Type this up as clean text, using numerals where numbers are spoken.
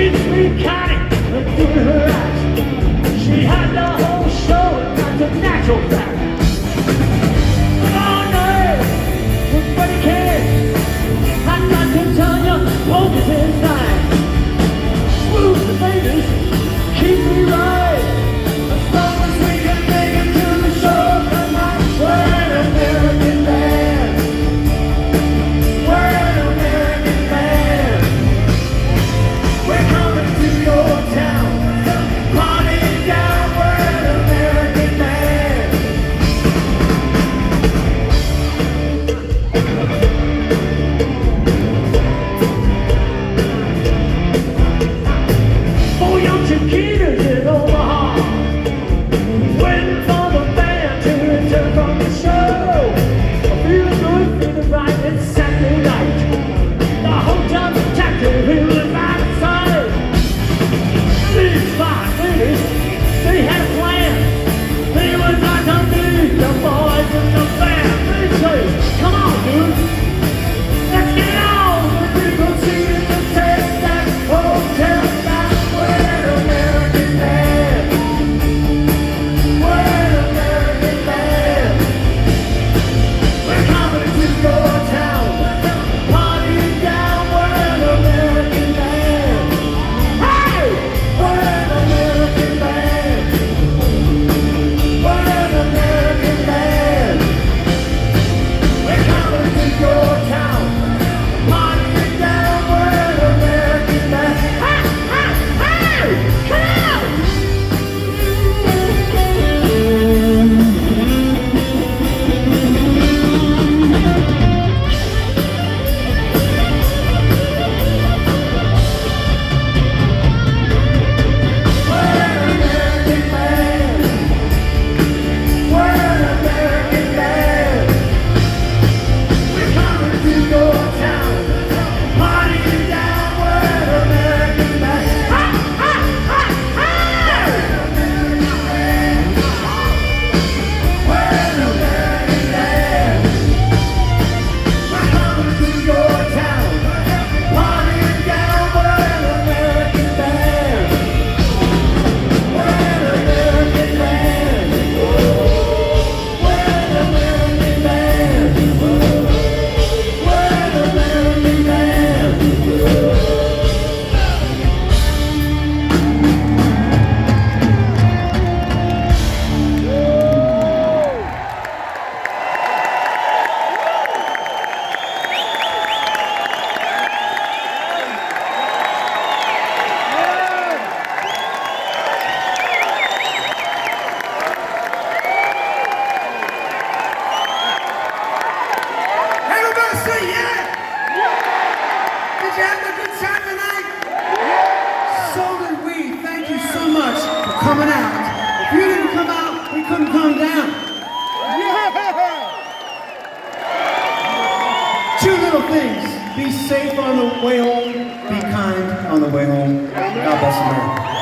It's me, Connie, doing her act. She had the whole show and got the natural fact. Oh no, with Freddie King, I got to tell you, focus is nice. Smooth the fingers, keep me right. As long as we can make it to the show tonight. We're an American band. We're an American band. We're coming to your town. Party down. We're an American band. For young Chiquitas in Omaha, waiting for the band to return from the show. Feeling good, feeling right, it's Saturday night. The hotel's detective, he was by the side. These fine ladies, they had a plan. They would like to meet the boys in the band. They say, come on, dude, let's get on. We proceed to take that hotel back. We're an American band. We're an American band. We're coming to your town. Party down. We're an American band. Hey! We're an American band. We're an American band. We're coming to your town. Party down. We're an American band. Hey! Hey! Hey! Come on! We're an American band. We're an American band. We're coming to your town. Party down. We're an American band. Ha, ha, ha, ha! We're an American band. We're coming to your town. Party down. We're an American band. We're an American band. We're an American band. We're an American band. Everybody say yeah! Did you have a good time tonight? So did we. Thank you so much for coming out. If you didn't come out, we couldn't come down. Two little things. Be safe on the way home. Be kind on the way home. God bless America.